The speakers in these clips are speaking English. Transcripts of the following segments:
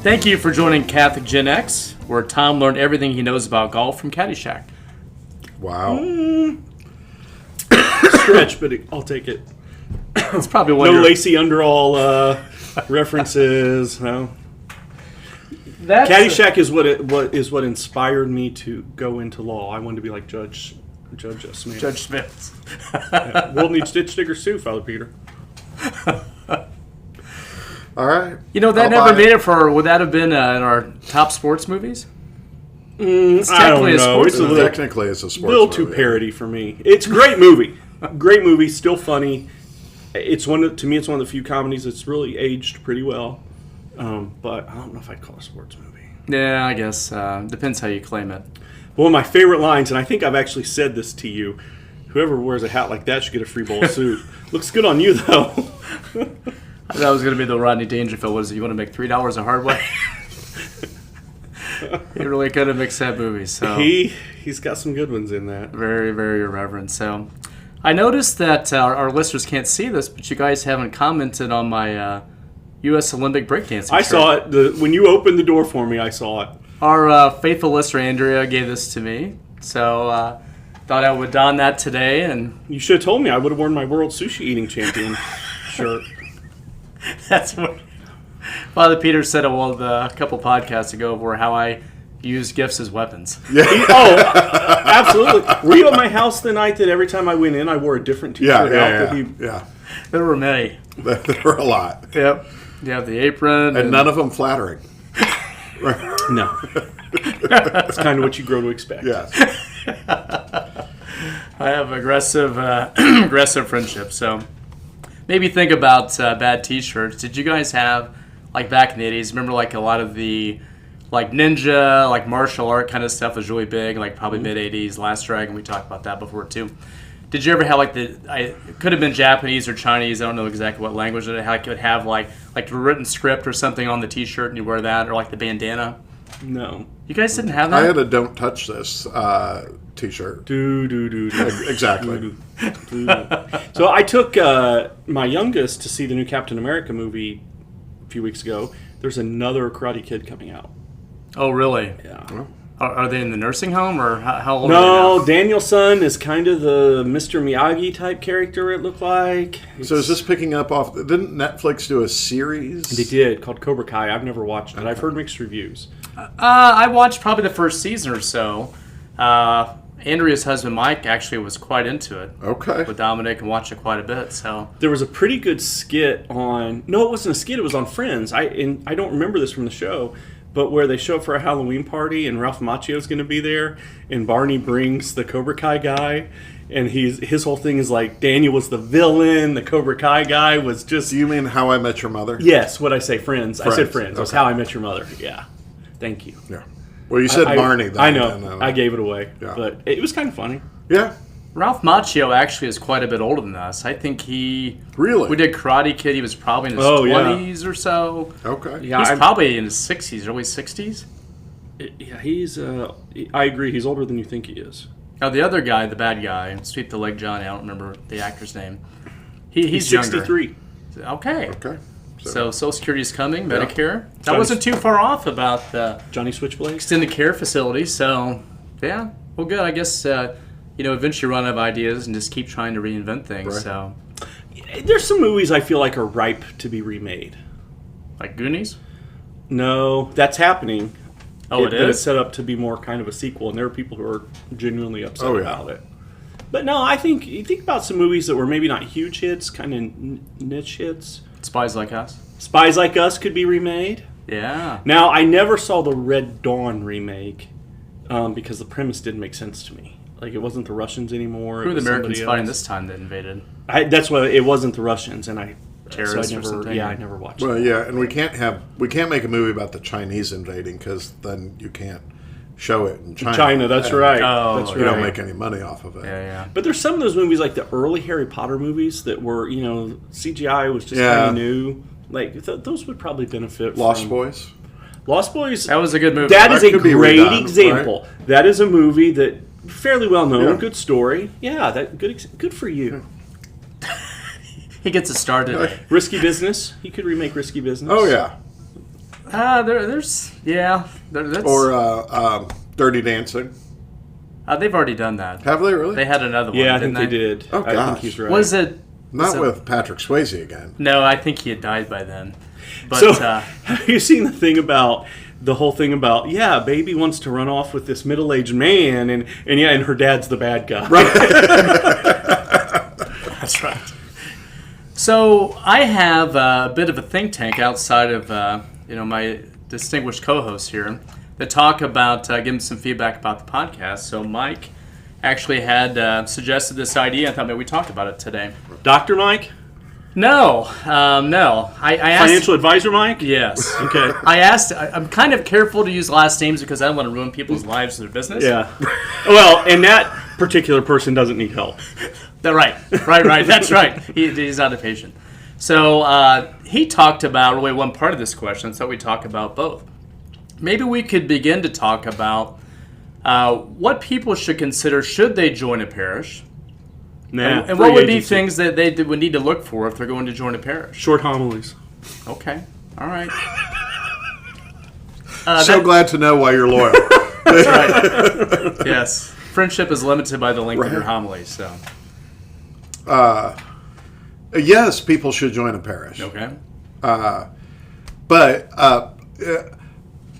Thank you for joining Catholic Gen X, where Tom learned everything he knows about golf from Caddyshack. Wow. Stretch, but I'll take it. It's probably one No Lacey Underall references. No. Caddyshack is what inspired me to go into law. I wanted to be like Judge Smith. Judge Smith. Yeah. World needs ditch digger Sue, Father Peter. All right. You know, that never made it for. Would that have been in our top sports movies? It's technically Technically, it's a sports movie. Little too parody for me. It's a great movie. Great movie, still funny. It's to me, it's one of the few comedies that's really aged pretty well. But I don't know if I'd call it a sports movie. Yeah, I guess. Depends how you claim it. One of my favorite lines, and I think I've actually said this to you, whoever wears a hat like that should get a free bowl of soup. Looks good on you, though. That was going to be the Rodney Dangerfield. Was it, you want to make $3 a hard way? He really could have mixed that movie. So he's got some good ones in that. Very, very irreverent. So I noticed that our listeners can't see this, but you guys haven't commented on my U.S. Olympic breakdancing I shirt. saw it. When you opened the door for me, I saw it. Our faithful listener, Andrea, gave this to me. So thought I would don that today. And you should have told me. I would have worn my World Sushi Eating Champion shirt. That's what Father Peter said a couple podcasts ago, where how I use gifts as weapons. Yeah. Absolutely. Were you at my house the night that every time I went in, I wore a different T-shirt out? Yeah. There were many. There were a lot. Yep. You have the apron. And none of them flattering. No. That's kind of what you grow to expect. Yes. I have aggressive friendship, so maybe think about bad T-shirts. Did you guys have, like back in the 80s, remember like a lot of the like ninja, like martial art kind of stuff was really big, like probably mid-80s, Last Dragon, we talked about that before too. Did you ever have like it could have been Japanese or Chinese, I don't know exactly what language it would have like a written script or something on the T-shirt and you wear that, or like the bandana? No. You guys didn't have that? I had a "Don't Touch This" T-shirt. Do. Exactly. So I took my youngest to see the new Captain America movie a few weeks ago. There's another Karate Kid coming out. Oh, really? Yeah. Well, Are they in the nursing home, or how old are No, they now? Daniel-san is kind of the Mr. Miyagi type character, it looked like. so is this picking up off... Didn't Netflix do a series? They did, called Cobra Kai. I've never watched it. I've heard mixed reviews. I watched probably the first season or so. Andrea's husband Mike actually was quite into it. Okay. With Dominic and watched it quite a bit. So There was a pretty good skit on... No, it wasn't a skit. It was on Friends. I don't remember this from the show, but where they show up for a Halloween party and Ralph Macchio's going to be there, and Barney brings the Cobra Kai guy, and his whole thing is like, Daniel was the villain, the Cobra Kai guy was just... Do you mean How I Met Your Mother? Yes, what'd I say? Friends. I said Friends. Okay. It was How I Met Your Mother. Yeah. Thank you. Yeah. Well, you said Barney. Then, I know. I gave it away. Yeah. But it was kind of funny. Yeah. Ralph Macchio actually is quite a bit older than us. I think Really? we did Karate Kid. He was probably in his 20s or so. Okay. Yeah, He's probably in his 60s, early 60s. Yeah, he's... I agree. He's older than you think he is. Now, the other guy, the bad guy, Sweep the Leg Johnny, I don't remember the actor's name. He's 63. Younger. Okay. Okay. So Social Security's coming, Medicare. That Johnny- wasn't too far off about the Johnny Switchblade? extended care facility. So, yeah. Well, good. I guess, eventually run out of ideas and just keep trying to reinvent things. Right. So, There's some movies I feel like are ripe to be remade. like Goonies? No, that's happening. Oh, But it it's is? set up to be more kind of a sequel, and there are people who are genuinely upset Oh, yeah. about it. But no, I think you think about some movies that were maybe not huge hits, kind of niche hits. Spies Like Us? Spies Like Us could be remade. Yeah. Now, I never saw the Red Dawn remake because the premise didn't make sense to me. Like, it wasn't the Russians anymore. Who it are the was Americans somebody fighting else. this time that invaded? That's why it wasn't the Russians, and Terrorists or something? Yeah, I never watched Well, it. yeah, and we can't make a movie about the Chinese invading because then you can't show it in China. China, that's And right. Oh, That's You right. don't make any money off of it. Yeah. But there's some of those movies, like the early Harry Potter movies, that were, CGI was just Yeah. kind of new. Like, those would probably benefit Lost from... Boys. Lost Boys, That was a good movie. that is That a could be great redone, example. That is a movie that, fairly well known, Yeah. good story. Yeah, good for you. He gets a star today. Risky Business. He could remake Risky Business. Oh yeah. That's, Or Dirty Dancing. they've already done that. Have they really? They had another one. Yeah, I didn't think they did. Oh, I think gosh. he's right. Was it? Not with Patrick Swayze again. No, I think he had died by then. But So, have you seen the whole thing about, baby wants to run off with this middle-aged man, and her dad's the bad guy. Right. that's right. So I have a bit of a think tank outside of my distinguished co-hosts here that talk about giving some feedback about the podcast. So Mike actually had suggested this idea. I thought maybe we talked about it today. Dr. Mike? No. I asked. Financial advisor Mike? Yes. Okay. I'm kind of careful to use last names because I don't want to ruin people's lives and their business. Yeah. Well, and that particular person doesn't need help. Right. That's right. He's not a patient. So he talked about really one part of this question, so we talk about both. Maybe we could begin to talk about what people should consider should they join a parish. And what would be things that they would need to look for if they're going to join a parish? Short homilies. Okay. All right. Glad to know why you're loyal. That's right. Yes. Friendship is limited by the length of your homily, so. Yes, people should join a parish. Okay. But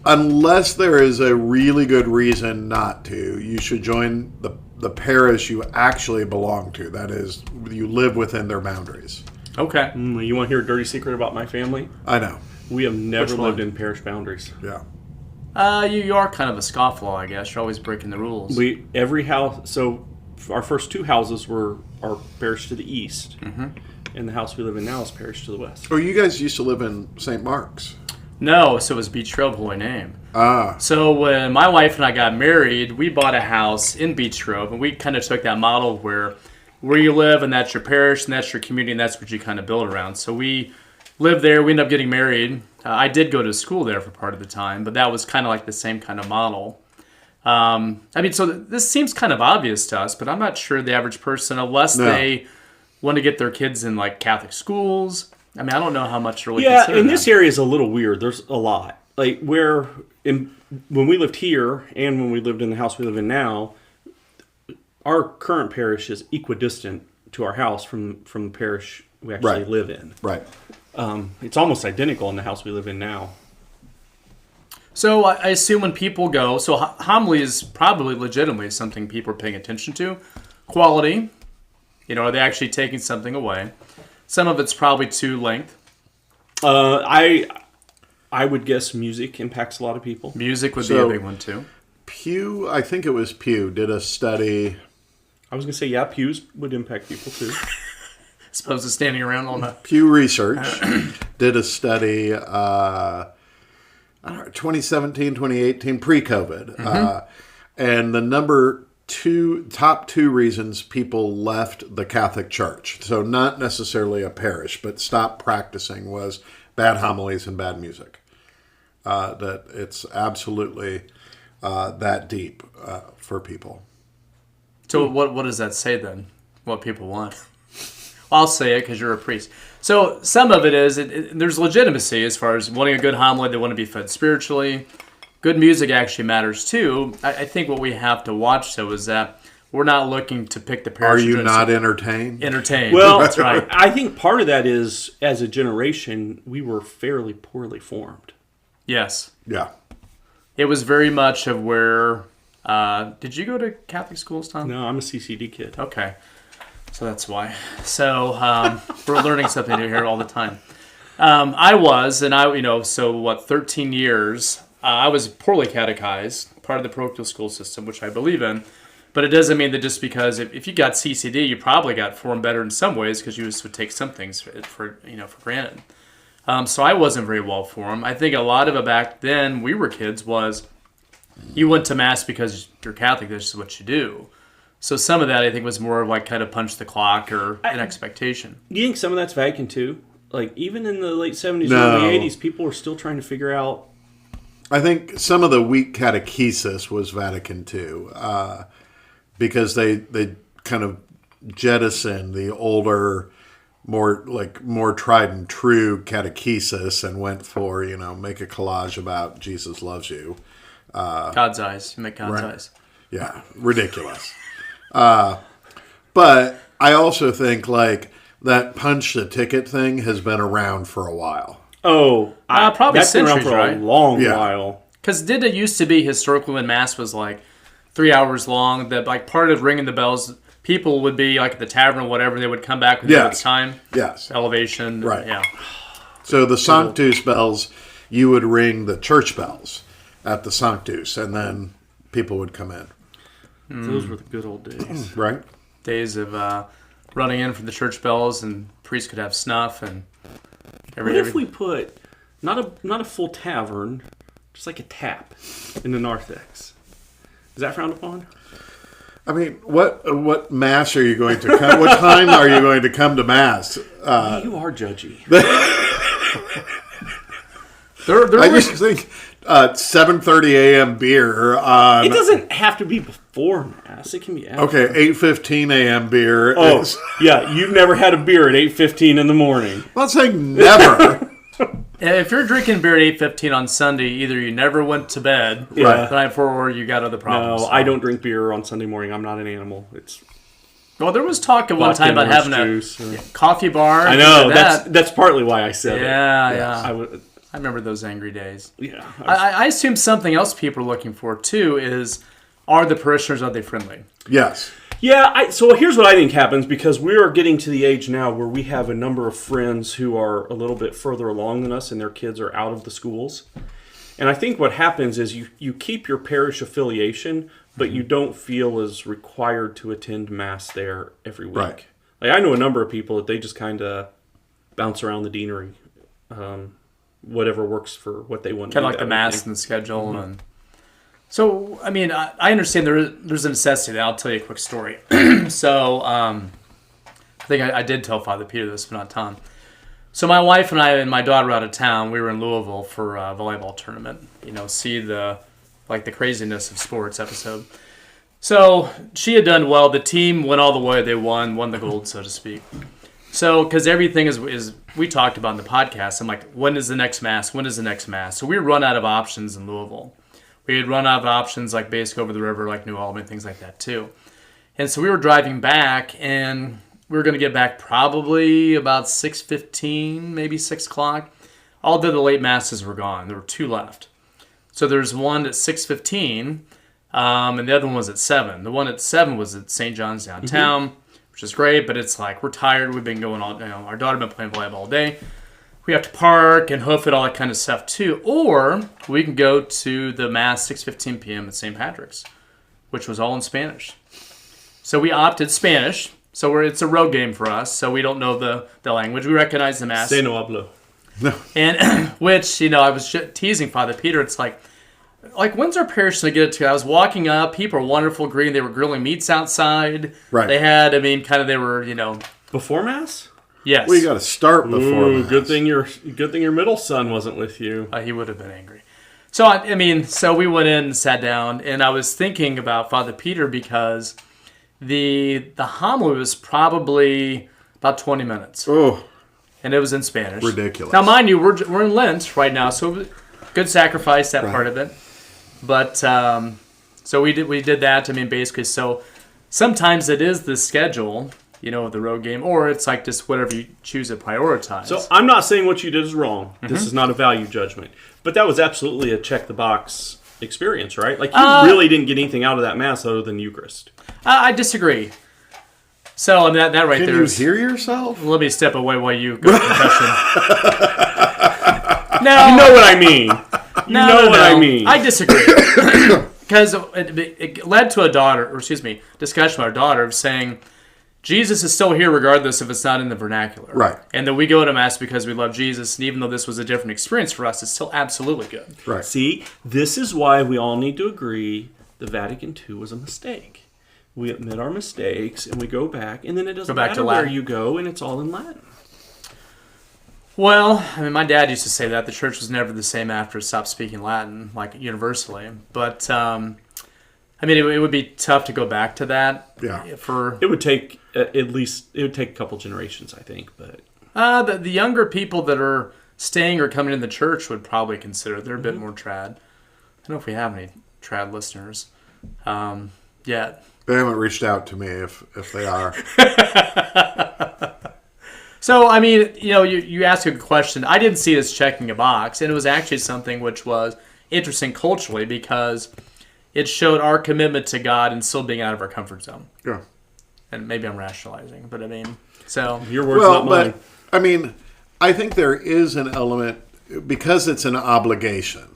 unless there is a really good reason not to, you should join the parish you actually belong to. That is, you live within their boundaries. Okay. You want to hear a dirty secret about my family? I know. We have never Which one? lived in parish boundaries. Yeah. You are kind of a scofflaw, I guess. You're always breaking the rules. Every house. So our first two houses were our parish to the east, and the house we live in now is parish to the west. Oh, you guys used to live in St. Mark's. No, so it was Beach Grove, Holy Name. Ah. So when my wife and I got married, we bought a house in Beach Grove, and we kind of took that model where you live, and that's your parish, and that's your community, and that's what you kind of build around. So we lived there. We ended up getting married. I did go to school there for part of the time, but that was kind of like the same kind of model. So this seems kind of obvious to us, but I'm not sure the average person, unless they want to get their kids in like Catholic schools. I mean, I don't know how much really. Yeah, consider and that. this area is a little weird. There's a lot. Like when we lived here and when we lived in the house we live in now, our current parish is equidistant to our house from the parish we actually live in. Right. It's almost identical in the house we live in now. So I assume when people go, so homily is probably legitimately something people are paying attention to. Quality, are they actually taking something away? Some of it's probably to length. I would guess music impacts a lot of people. Music would be a big one too. Pew, I think it was Pew, did a study. I was going to say, pews would impact people too. As opposed to standing around on a... Pew Research did a study, 2017, 2018, pre-COVID. And the top two reasons people left the Catholic Church, so not necessarily a parish, but stopped practicing, was bad homilies and bad music. That it's absolutely that deep for people. So what does that say then? What people want? I'll say it because you're a priest. So some of it is, there's legitimacy as far as wanting a good homily. They want to be fed spiritually. Good music actually matters too. I think what we have to watch, though, is that we're not looking to pick the parish. Are you not entertained? Entertained. Well, that's right. I think part of that is, as a generation, we were fairly poorly formed. Yes. Yeah. It was very much of where... did you go to Catholic schools, Tom? No, I'm a CCD kid. Okay. So that's why. So we're learning something new here all the time. I was, and 13 years... I was poorly catechized, part of the parochial school system, which I believe in. But it doesn't mean that just because if you got CCD, you probably got formed better in some ways because you just would take some things for granted. So I wasn't very well formed. I think a lot of it back then, we were kids, was you went to Mass because you're Catholic, this is what you do. So some of that, I think, was more of like kind of punch the clock or an expectation. Do you think some of that's Vatican II? Like, even in the late 70s, No. early 80s, people were still trying to figure out... I think some of the weak catechesis was Vatican II because they kind of jettisoned the older more tried and true catechesis and went for, make a collage about Jesus loves you. God's eyes. You make God's eyes. Yeah, ridiculous. But I also think that punch the ticket thing has been around for a while. Oh, probably that's been around centuries, for right? a long while. Because did it used to be historically when Mass was 3 hours long, that part of ringing the bells, people would be at the tavern or whatever, they would come back with the time. Yes. Elevation. Right. Yeah. So the Sanctus bells, you would ring the church bells at the Sanctus, and then people would come in. Those were the good old days. Right? Days of running in for the church bells, and priests could have snuff and What if we put not a full tavern, just a tap in the narthex? Is that frowned upon? I mean, what mass are you going to come? What time are you going to come to mass? You are judgy. I just think 7:30 a.m. beer. It doesn't have to be before mass. It can be after. Okay, 8:15 a.m. beer. Oh, yeah. You've never had a beer at 8:15 in the morning. I'm not saying never. If you're drinking beer at 8:15 on Sunday, either you never went to bed the night before, or you got other problems. No, I don't drink beer on Sunday morning. I'm not an animal. Well, there was talk at one time about having a coffee bar. I know. That's partly why I said it. Yeah. I remember those angry days. Yeah. I assume something else people are looking for, too, is are the parishioners, are they friendly? Yes. Yeah, so here's what I think happens, because we are getting to the age now where we have a number of friends who are a little bit further along than us and their kids are out of the schools. And I think what happens is you keep your parish affiliation, but you don't feel as required to attend Mass there every week. Right. I know a number of people that they just kind of bounce around the deanery, whatever works for what they want to do. Kind of like the Mass and the schedule. Mm-hmm. And so, I mean, I understand there's a necessity. I'll tell you a quick story. So, I think I did tell Father Peter this, but not Tom. So my wife and I and my daughter were out of town. We were in Louisville for a volleyball tournament. See the craziness of sports episode. So she had done well. The team went all the way. They won the gold, so to speak. So, because everything is we talked about in the podcast, I'm like, when is the next Mass? When is the next Mass? So we run out of options in Louisville. We had run out of options basically over the river, like New Albany, things like that too. And so we were driving back, and we were going to get back probably about 6:15, maybe 6 o'clock. All the late Masses were gone. There were 2 left. So there's one at 6:15, and the other one was at 7. The one at 7 was at St. John's downtown, which is great, but it's we're tired. We've been going our daughter been playing volleyball all day. We have to park and hoof it, all that kind of stuff too. Or we can go to the Mass 6:15 p.m. at St. Patrick's, which was all in Spanish. So we opted Spanish. So it's a road game for us. So we don't know the language. We recognize the Mass. Se no hablo. No. And which, I was teasing Father Peter. It's like when's our parish going to get it to? I was walking up. People were wonderful, green. They were grilling meats outside. Right. They had, they were, Before Mass? Yes. Well, you got to start before Mass. Good thing your middle son wasn't with you. He would have been angry. So, so we went in and sat down, and I was thinking about Father Peter because the homily was probably about 20 minutes. Oh. And it was in Spanish. Ridiculous. Now, mind you, we're in Lent right now, so good sacrifice, that part of it. But, so we did that, basically, so sometimes it is the schedule, the road game, or it's just whatever you choose to prioritize. So I'm not saying what you did is wrong. Mm-hmm. This is not a value judgment. But that was absolutely a check-the-box experience, right? You really didn't get anything out of that Mass other than Eucharist. I disagree. So that right there. Can you hear yourself? Let me step away while you go to confession. No, you know what I mean. You know what I mean. I disagree because it led to discussion with our daughter of saying Jesus is still here regardless if it's not in the vernacular. Right. And that we go to Mass because we love Jesus, and even though this was a different experience for us, it's still absolutely good. Right. See, this is why we all need to agree the Vatican II was a mistake. We admit our mistakes, and we go back, and then it doesn't matter where you go, and it's all in Latin. Well, my dad used to say that. The church was never the same after it stopped speaking Latin, universally. But, it would be tough to go back to that. Yeah. It would take at least it would take a couple generations, I think. But the younger people that are staying or coming in the church would probably consider they're a bit more trad. I don't know if we have any trad listeners yet. They haven't reached out to me if they are. So, I mean, you asked a good question. I didn't see it as checking a box, and it was actually something which was interesting culturally because it showed our commitment to God and still being out of our comfort zone. Yeah. And maybe I'm rationalizing, but I mean, so. your words, not mine. But, I mean, I think there is an element, because it's an obligation,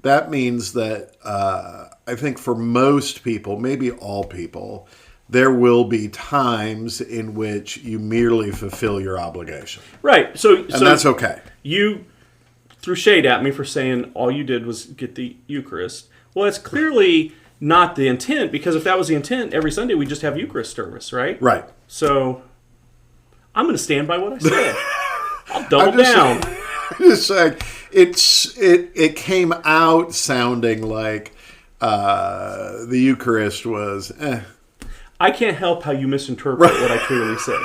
that means that I think for most people, maybe all people, there will be times in which you merely fulfill your obligation. Right. So that's okay. You threw shade at me for saying all you did was get the Eucharist. Well, it's clearly not the intent, because if that was the intent, every Sunday we just have Eucharist service, right? Right. So I'm going to stand by what I said. I'll double down. I'm just saying, it came out sounding like the Eucharist was. I can't help how you misinterpret what I clearly said.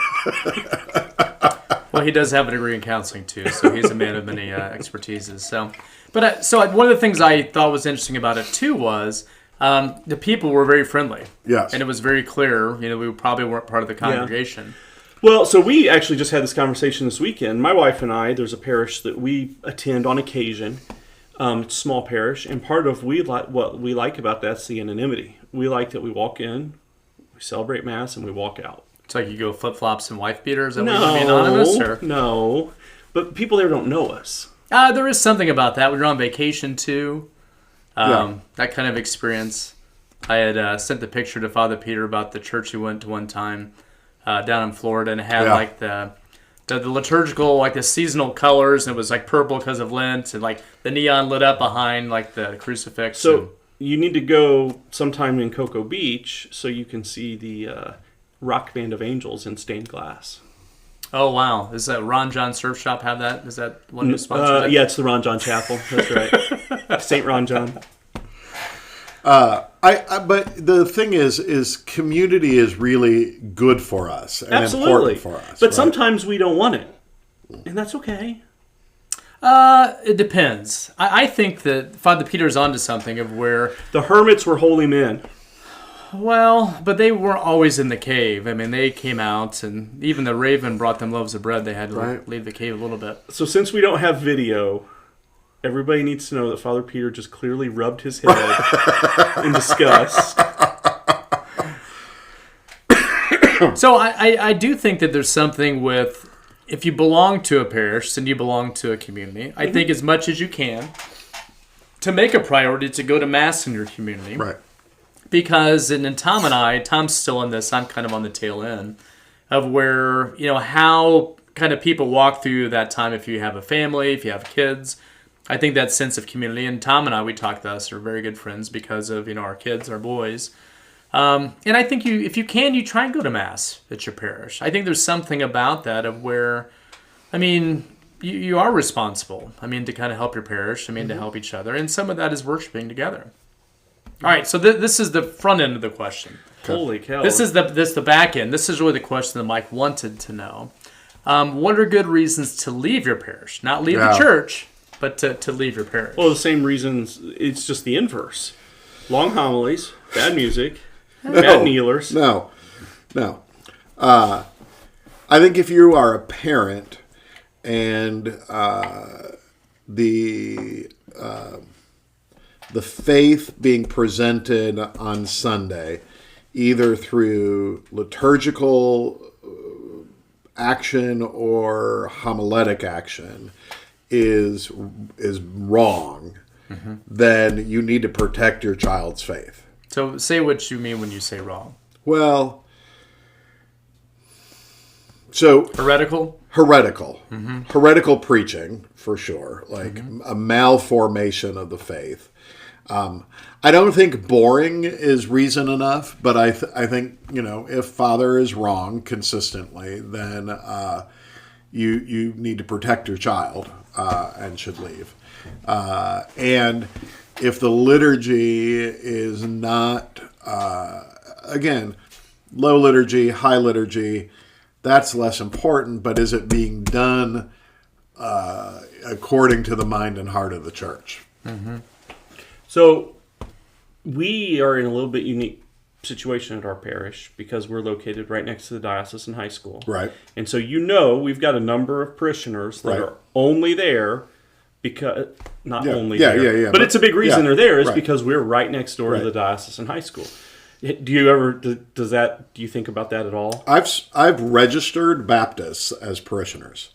Well, he does have a degree in counseling too, so he's a man of many expertises. So one of the things I thought was interesting about it too was the people were very friendly. Yes, and it was very clear. We probably weren't part of the congregation. Yeah. Well, so we actually just had this conversation this weekend. My wife and I, there's a parish that we attend on occasion. It's a small parish, and part of what we like about that's the anonymity. We like that we walk in, we celebrate Mass, and we walk out. It's like you go flip-flops and wife beaters? And we be anonymous? Or? No. But people there don't know us. There is something about that. We were on vacation, too. That kind of experience. I had sent the picture to Father Peter about the church we went to one time down in Florida, and it had like the liturgical, like the seasonal colors, and it was like purple because of Lent, and like the neon lit up behind like the crucifix. So you need to go sometime in Cocoa Beach so you can see the Rock Band of Angels in stained glass. Oh, wow. Does that Ron John Surf Shop have that? Is that one who sponsors it? Yeah, it's the Ron John Chapel. That's right. St. Ron John. But the thing is community is really good for us and important for us. But sometimes we don't want it, and that's okay. It depends. I think that Father Peter's onto something of where the hermits were holy men. Well, but they weren't always in the cave. I mean, they came out, and even the raven brought them loaves of bread. They had to leave the cave a little bit. So since we don't have video, everybody needs to know that Father Peter just clearly rubbed his head in disgust. So I do think that there's something with, if you belong to a parish, then you belong to a community. I think as much as you can to make a priority to go to Mass in your community. Right. Because, and Tom and I, Tom's still in this, I'm kind of on the tail end, of where, how kind of people walk through that time if you have a family, if you have kids. I think that sense of community, and Tom and I, we talk to us, are very good friends because of, our kids, our boys. And I think if you can, you try and go to Mass at your parish. I think there's something about that of where, you are responsible, to kind of help your parish, to help each other. And some of that is worshiping together. All right, so this is the front end of the question. Holy cow. This is the back end. This is really the question that Mike wanted to know. What are good reasons to leave your parish? Not leave the church, but to leave your parish. Well, the same reasons. It's just the inverse. Long homilies, bad music, bad kneelers. No. I think if you are a parent and the faith being presented on Sunday, either through liturgical action or homiletic action, is wrong, then you need to protect your child's faith. So say what you mean when you say wrong. Well, so heretical, heretical preaching for sure, like a malformation of the faith. I don't think boring is reason enough, but I think if Father is wrong consistently, then you need to protect your child and should leave. And if the liturgy is not, again, low liturgy, high liturgy, that's less important, but is it being done according to the mind and heart of the church? Mm-hmm. So we are in a little bit unique situation at our parish because we're located right next to the diocesan high school. Right. And so we've got a number of parishioners that are only there because but it's a big reason they're there is because we're right next door to the diocesan high school. Do you think about that at all? I've registered Baptists as parishioners,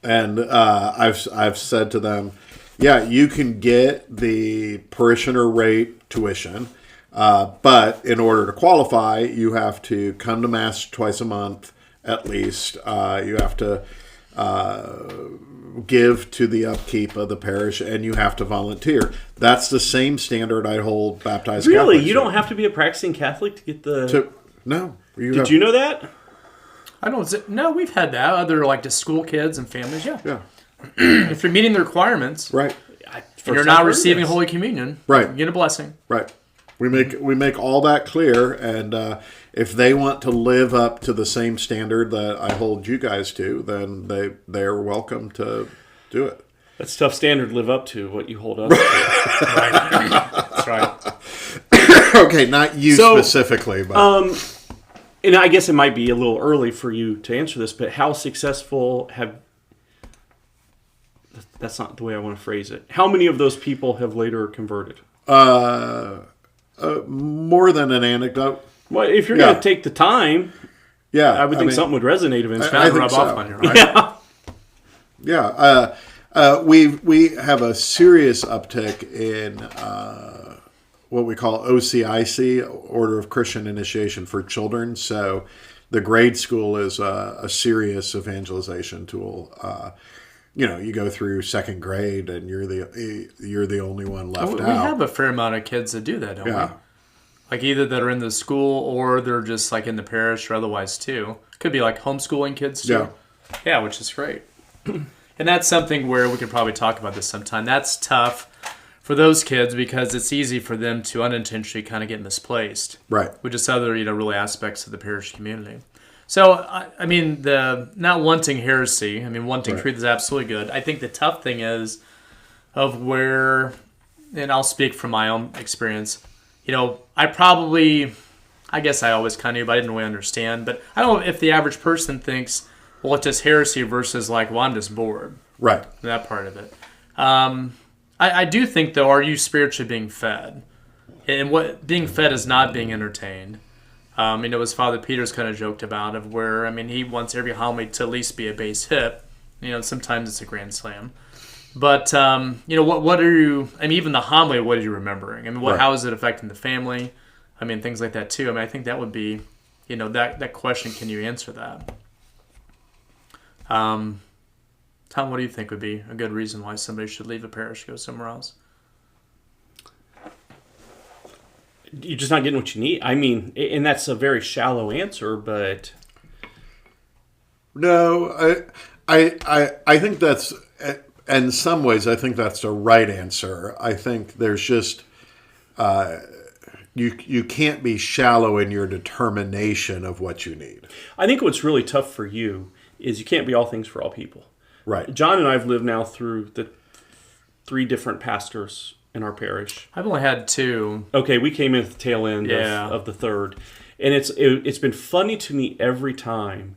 and I've said to them, yeah, you can get the parishioner rate tuition, but in order to qualify, you have to come to Mass twice a month at least. You have to give to the upkeep of the parish, and you have to volunteer. That's the same standard I hold baptized Catholics. Really? You don't have to be a practicing Catholic to get the... No. Did you know that? I don't... No, we've had that. Other, like, just school kids and families, Yeah. If you're meeting the requirements... Right. And you're not receiving Holy Communion, right? You get a blessing, right? We make all that clear, and if they want to live up to the same standard that I hold you guys to, then they're welcome to do it. That's a tough standard to live up to. What you hold us to, right? That's right. Okay, not you specifically, but and I guess it might be a little early for you to answer this, but how successful have? That's not the way I want to phrase it. How many of those people have later converted? More than an anecdote. Well, if you're going to take the time, I would think something would resonate eventually. I think rub off on you, right? We have a serious uptick in what we call OCIC, Order of Christian Initiation for Children. So the grade school is a serious evangelization tool. You go through second grade and you're the only one left out. We have a fair amount of kids that do that, don't we? Like either that are in the school or they're just like in the parish or otherwise too. Could be like homeschooling kids too. Yeah, which is great. And that's something where we could probably talk about this sometime. That's tough for those kids because it's easy for them to unintentionally kind of get misplaced. Right. With just other, really aspects of the parish community. So, I mean, the not wanting heresy, wanting truth is absolutely good. I think the tough thing is of where, and I'll speak from my own experience, I guess I always kind of knew, but I didn't really understand. But I don't know if the average person thinks, well, it's just heresy versus like, well, I'm just bored. Right. That part of it. I do think, though, are you spiritually being fed? And what being fed is not being entertained. As Father Peter's kind of joked about, of where, he wants every homily to at least be a bass hit. Sometimes it's a grand slam. But, what are you, even the homily, what are you remembering? How is it affecting the family? Things like that, too. I think that would be, that question, can you answer that? Tom, what do you think would be a good reason why somebody should leave a parish, go somewhere else? You're just not getting what you need. And that's a very shallow answer, but no, I think that's, in some ways, I think that's the right answer. I think there's just you can't be shallow in your determination of what you need. I think what's really tough for you is you can't be all things for all people. Right. John and I have lived now through the 3 different pastors in our parish. I've only had 2. Okay, we came in at the tail end of the 3rd. And it's been funny to me every time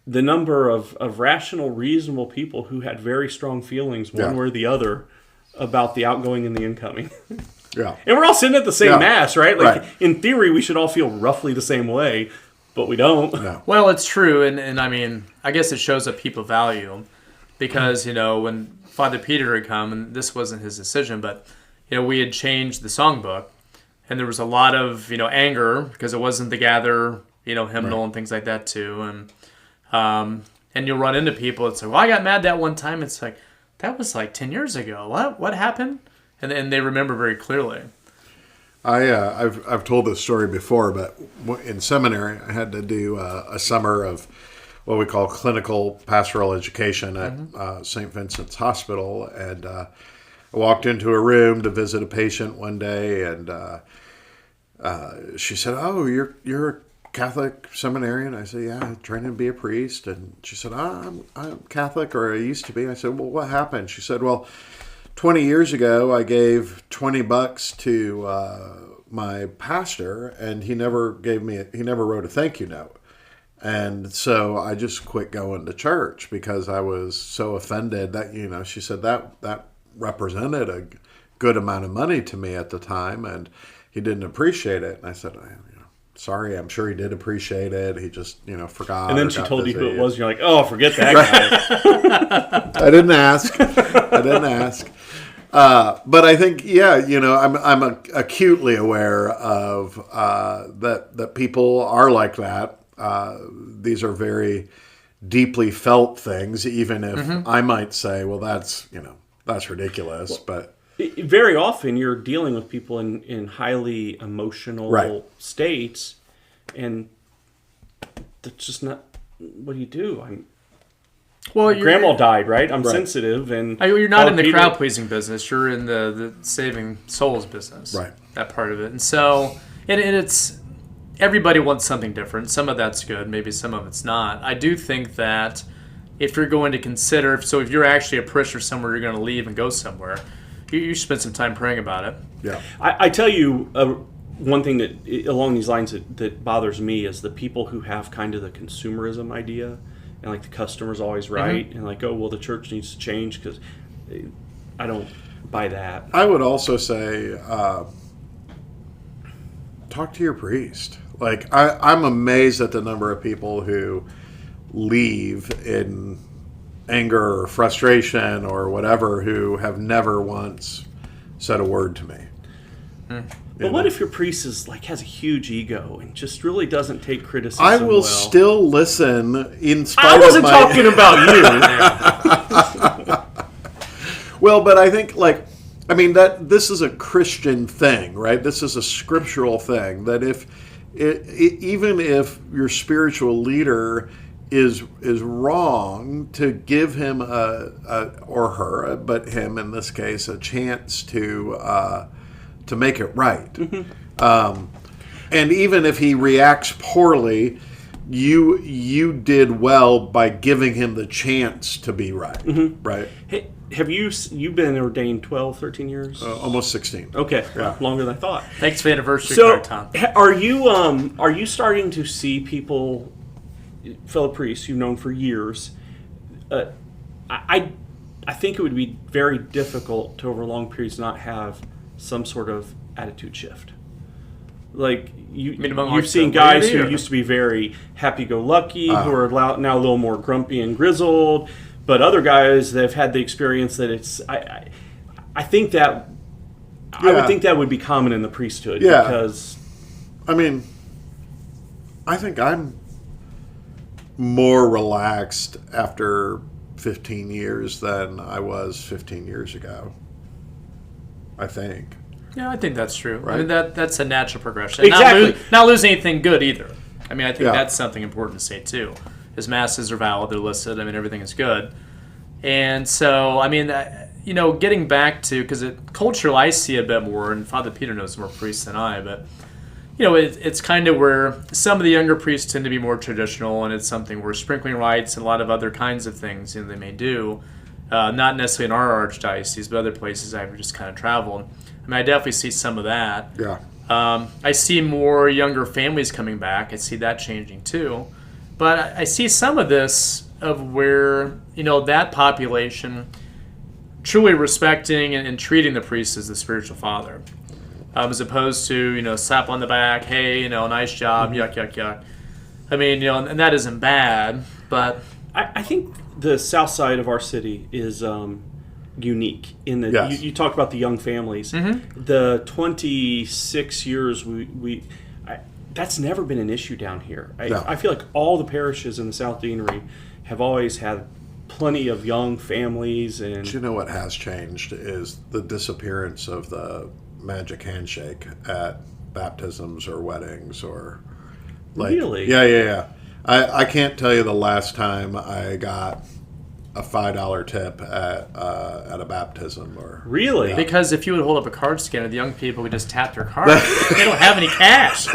the number of rational, reasonable people who had very strong feelings one way or the other about the outgoing and the incoming. Yeah. And we're all sitting at the same Mass, right? In theory, we should all feel roughly the same way, but we don't. No. Well, it's true. And I guess it shows that people value them because, when Father Peter had come, and this wasn't his decision, but, we had changed the songbook, and there was a lot of, anger because it wasn't the gather, hymnal and things like that too. And you'll run into people that say, well, I got mad that one time. It's like, that was like 10 years ago. What happened? And they remember very clearly. I've told this story before, but in seminary, I had to do a summer of what we call clinical pastoral education at St. Vincent's Hospital. And I walked into a room to visit a patient one day, and she said, "Oh, you're a Catholic seminarian?" I said, "Yeah, I'm training to be a priest." And she said, I'm Catholic, or I used to be." I said, "Well, what happened?" She said, "Well, 20 years ago, I gave $20 to my pastor, and he never wrote a thank you note. And so I just quit going to church because I was so offended that, she said that represented a good amount of money to me at the time, and he didn't appreciate it." And I said, "Sorry, I'm sure he did appreciate it. He just, forgot." And then she told you who it was, and you're like, "Oh, forget that guy." I didn't ask. But I think, I'm acutely aware of that people are like that. These are very deeply felt things, even if I might say, "Well, that's ridiculous." But very often you're dealing with people in highly emotional states, and that's just not what do you do. Grandma died, right? I'm sensitive, and you're not in the crowd pleasing business. You're in the saving souls business, right? That part of it, and so and it's everybody wants something different. Some of that's good, maybe some of it's not. I do think that if you're going to consider, if you're actually a parishioner somewhere, you're going to leave and go somewhere, you should spend some time praying about it. Yeah, I tell you. One thing that along these lines that bothers me is the people who have kind of the consumerism idea, and like the customer's always right, and like, "Oh, well, the church needs to change," because I don't buy that. I would also say, talk to your priest. Like, I'm amazed at the number of people who leave in anger or frustration or whatever, who have never once said a word to me. But what if your priest has a huge ego and just really doesn't take criticism? I will still listen in spite I wasn't of my... talking about you. Well, but I think that this is a Christian thing, right? This is a scriptural thing, that even if your spiritual leader is wrong, to give him or her, but him in this case, a chance to make it right. And even if he reacts poorly, you did well by giving him the chance to be right. Right? Hey, have you've been ordained 12, 13 years? Almost 16. Okay, longer than I thought. Thanks for the anniversary card, Tom. Are you starting to see people, fellow priests you've known for years? I think it would be very difficult to over long periods not have some sort of attitude shift. Like you've seen guys who used to be very happy-go-lucky, who are now a little more grumpy and grizzled, but other guys that have had the experience that it's. I think that I would think that would be common in the priesthood, because I think I'm more relaxed after 15 years than I was 15 years ago. I think. Yeah, I think that's true. Right? That's a natural progression. Exactly. Not losing anything good either. I think that's something important to say too. His masses are valid, they're listed. Everything is good. And so, getting back to, because culturally I see a bit more, and Father Peter knows more priests than I, but it's kind of where some of the younger priests tend to be more traditional, and it's something where sprinkling rites and a lot of other kinds of things they may do. Not necessarily in our archdiocese, but other places I've just kind of traveled. I definitely see some of that. Yeah. I see more younger families coming back. I see that changing too. But I see some of this of where, that population truly respecting and treating the priest as the spiritual father. As opposed to, slap on the back, hey, nice job, yuck, yuck, yuck. And that isn't bad, but... I think the south side of our city is unique in that you talked about the young families. The 26 years that's never been an issue down here. I feel like all the parishes in the South Deanery have always had plenty of young families. And do you know what has changed is the disappearance of the magic handshake at baptisms or weddings or really? Yeah. I can't tell you the last time I got a $5 tip at a baptism or Really? Because if you would hold up a card scanner, the young people would just tap their card. They don't have any cash.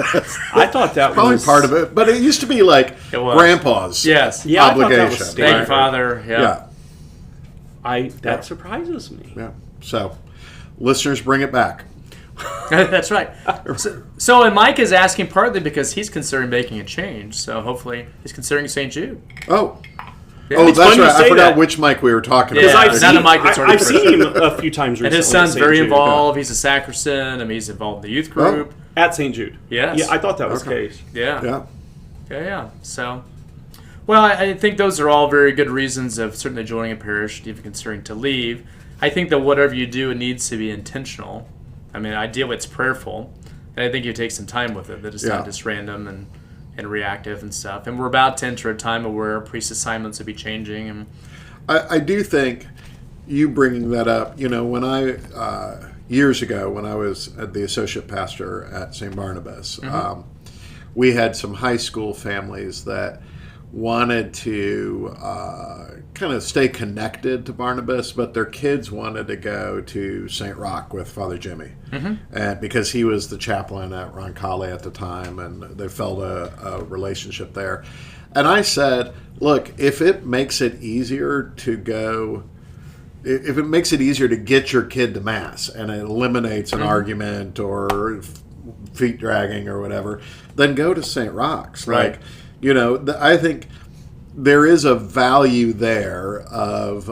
I thought that probably was part of it. But it used to be like It was. grandpa's Yes. Yeah, I thought that was obligation. standard. Thank you, Father. Yeah. Yeah. That surprises me. Yeah. So, listeners, bring it back. That's right. So, and Mike is asking partly because he's considering making a change. So hopefully he's considering St. Jude. Oh. Yeah. Oh, It's that's funny you right. I say forgot that. which Mike we were talking Yeah. about. Because Not a Mike that's already I've seen him a few times recently. And his son's at St. very Jude. involved. He's a sacristan. I mean, he's involved in the youth group. At St. Jude. Yes. Yeah, I thought that was the case. Yeah. Yeah. Yeah. So, well, I think those are all very good reasons of certainly joining a parish, even considering to leave. I think that whatever you do, it needs to be intentional. I mean, ideally it's prayerful. And I think you take some time with it, that it's not just random and reactive and stuff. And we're about to enter a time where priest assignments will be changing. And I do think you bringing that up, when I, years ago, when I was the associate pastor at St. Barnabas, we had some high school families that wanted to kind of stay connected to Barnabas, but their kids wanted to go to St. Roch with Father Jimmy, and because he was the chaplain at Roncalli at the time, and they felt a relationship there. And I said, look, if it makes it easier to go, if it makes it easier to get your kid to Mass, and it eliminates an argument or feet dragging or whatever, then go to St. Roch's. Right. I think there is a value there of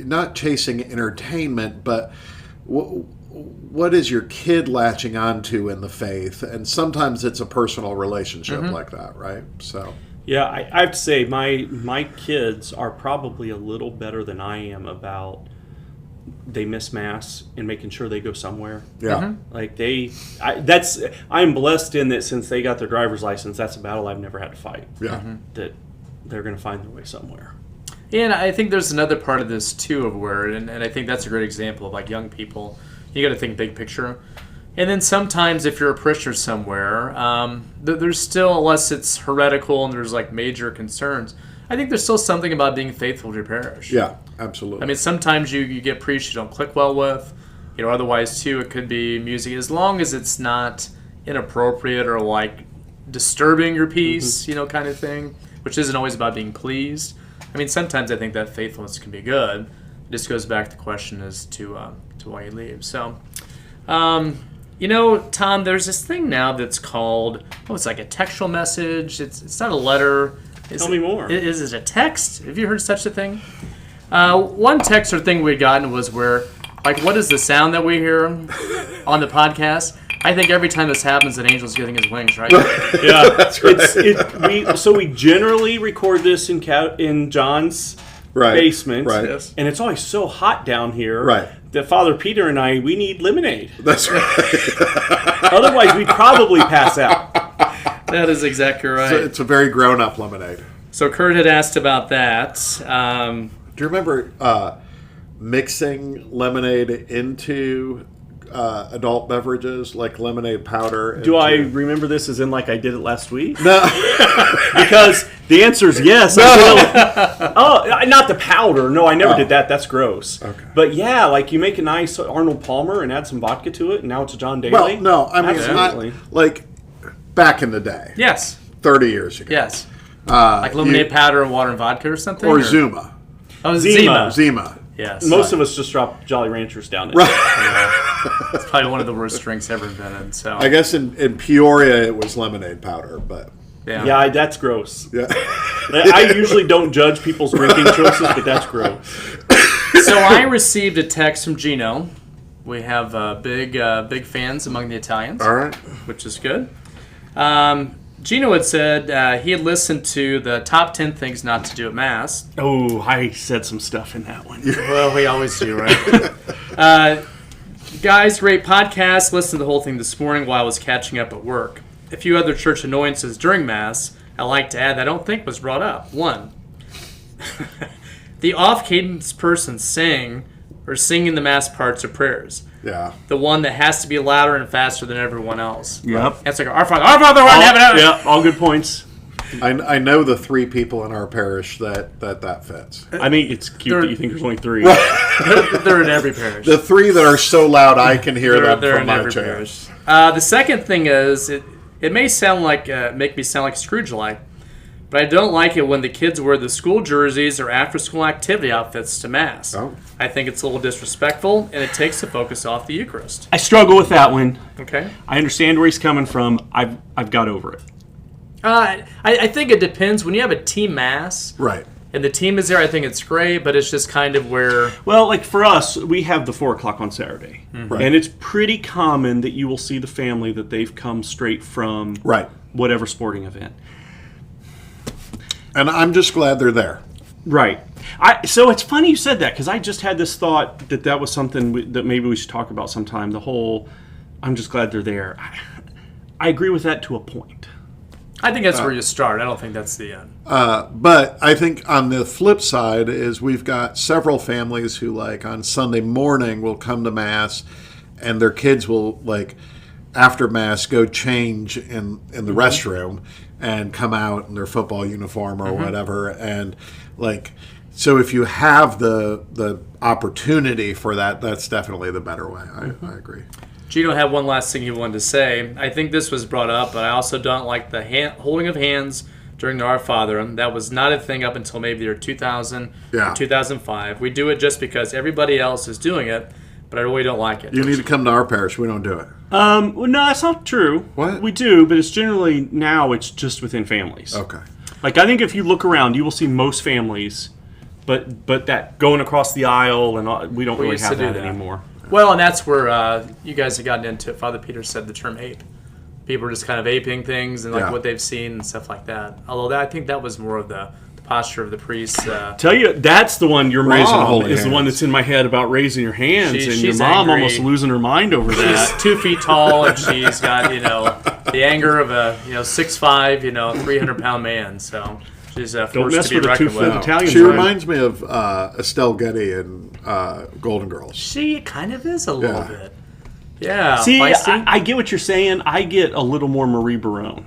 not chasing entertainment, but what is your kid latching onto in the faith? And sometimes it's a personal relationship like that, right? So, Yeah, I have to say, my kids are probably a little better than I am about they miss Mass and making sure they go somewhere. yeah. Like I'm blessed in that since they got their driver's license, that's a battle I've never had to fight. Yeah. That they're going to find their way somewhere. And I think there's another part of this too, of where, and I think that's a great example of like young people. You got to think big picture. And then sometimes if you're a parishioner somewhere, there's still, unless it's heretical and there's like major concerns, I think there's still something about being faithful to your parish. Yeah, absolutely. I mean, sometimes you get priests you don't click well with. Otherwise too, it could be music. As long as it's not inappropriate or like disturbing your peace, kind of thing, which isn't always about being pleased. I mean, sometimes I think that faithfulness can be good. It just goes back to the question as to why you leave. So, Tom, there's this thing now that's called, it's like a textual message. It's not a letter. Tell me more. Is it a text? Have you heard such a thing? One text or thing we'd gotten was where, like, what is the sound that we hear on the podcast? I think every time this happens, an angel's getting his wings, right? Yeah, that's right. So we generally record this in John's basement, right. Yes. And it's always so hot down here, Right. that Father Peter and we need lemonade. That's right. Otherwise, we'd probably pass out. That is exactly right. It's a very grown-up lemonade. So Kurt had asked about that. Do you remember mixing lemonade into adult beverages, like lemonade powder? Do I remember this as in like I did it last week? No. Because the answer is yes. Not the powder. No, I never did that. That's gross. Okay. But yeah, like you make a nice Arnold Palmer and add some vodka to it, and now it's a John Daly. Well, no. I mean, Absolutely. not like back in the day. Yes. 30 years ago. Yes. Like lemonade powder and water and vodka or something? Or Zuma. Oh, Zima. Zima. Yes. Most of us just drop Jolly Ranchers down it. Right. It's probably one of the worst drinks ever invented. So I guess in Peoria it was lemonade powder, but Yeah, that's gross. yeah. I usually don't judge people's drinking choices, but that's gross. So I received a text from Gino. We have big fans among the Italians. All right. Which is good. Gino had said he had listened to the top 10 things not to do at Mass. Oh, I said some stuff in that one. Well, we always do, right? Guys, great podcast. Listened to the whole thing this morning while I was catching up at work. A few other church annoyances during Mass I like to add that I don't think was brought up. One, the off-cadence person singing the Mass parts or prayers. Yeah. The one that has to be louder and faster than everyone else. Yep. That's like, our Father, who art in heaven. Yeah, all good points. I know the 3 people in our parish that fits. I think it's cute that you think there's only 3. They're in every parish. The 3 that are so loud I can hear them They're from in my every chair. parish. The second thing is, it may sound like make me sound like Scrooge-like, but I don't like it when the kids wear the school jerseys or after-school activity outfits to Mass. Oh. I think it's a little disrespectful, and it takes the focus off the Eucharist. I struggle with that one. Okay. I understand where he's coming from. I've got over it. I think it depends. When you have a team Mass, Right. and the team is there, I think it's great, but it's just kind of where... Well, like for us, we have the 4 o'clock on Saturday. Right. And it's pretty common that you will see the family that they've come straight from Right. whatever sporting event. And I'm just glad they're there. Right. So it's funny you said that, because I just had this thought that was something that maybe we should talk about sometime. The whole, I'm just glad they're there. I agree with that to a point. I think that's where you start. I don't think that's the end. But I think on the flip side is we've got several families who, like, on Sunday morning will come to Mass, and their kids will, like, after Mass go change in the restroom and come out in their football uniform or whatever. And, like, so if you have the opportunity for that, that's definitely the better way. I agree. Gino had one last thing he wanted to say. I think this was brought up, but I also don't like the holding of hands during the Our Father. And that was not a thing up until maybe the year 2000 or 2005. We do it just because everybody else is doing it, but I really don't like it. You need to come to our parish. We don't do it. Well, no, that's not true. What? We do, but it's generally, now it's just within families. Okay. Like, I think if you look around, you will see most families, but that going across the aisle, and all, we don't really used have to do that that. anymore. Well, and that's where you guys have gotten into it. Father Peter said the term ape. People are just kind of aping things and like what they've seen and stuff like that. Although I think that was more of the posture of the priest. Tell you, that's the one your Raising mom holy is the one hands. that's in my head about raising your hands, and your she's mom angry. almost losing her mind over that. She's 2 feet tall and she's got the anger of a 6'5", 300-pound man. So she's Don't forced mess to be with a reckoned 2-foot with. Italian. She man. reminds me of Estelle Getty in Golden Girls. She kind of is a little Yeah. bit. Yeah. See, feisty. I get what you're saying. I get a little more Marie Barone.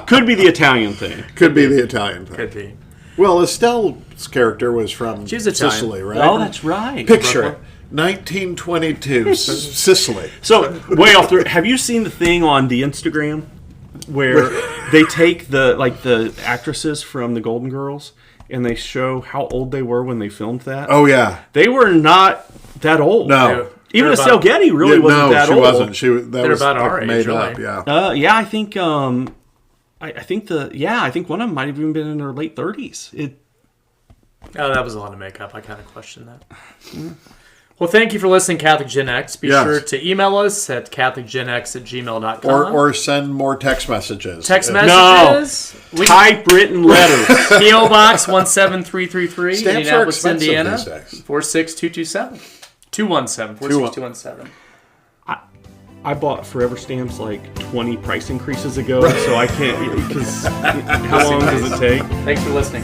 Could be the Italian thing. Could be the Italian thing. Could be. Well, Estelle's character was from She's Italian. Sicily, right? Oh, that's right. Picture it. 1922, Sicily. So, way off the... Have you seen the thing on the Instagram where they take the actresses from the Golden Girls and they show how old they were when they filmed that? Oh, yeah. They were not that old. No. Even They're Estelle about- Getty really wasn't that she old. wasn't. That They're was about like our age, made really. up, yeah. Yeah, I think I think one of them might have even been in their late 30s. Oh, that was a lot of makeup. I kind of questioned that. Well, thank you for listening, Catholic Gen X. Be Yes. sure to email us at catholicgenx@gmail.com. Or send more text messages. text If- messages. We Typewritten letters. P.O. Box 17333 Stamps are Indianapolis, expensive Indiana these days. 46227. 46217. I bought Forever Stamps like 20 price increases ago, so I can't, because how long does it take? Thanks for listening.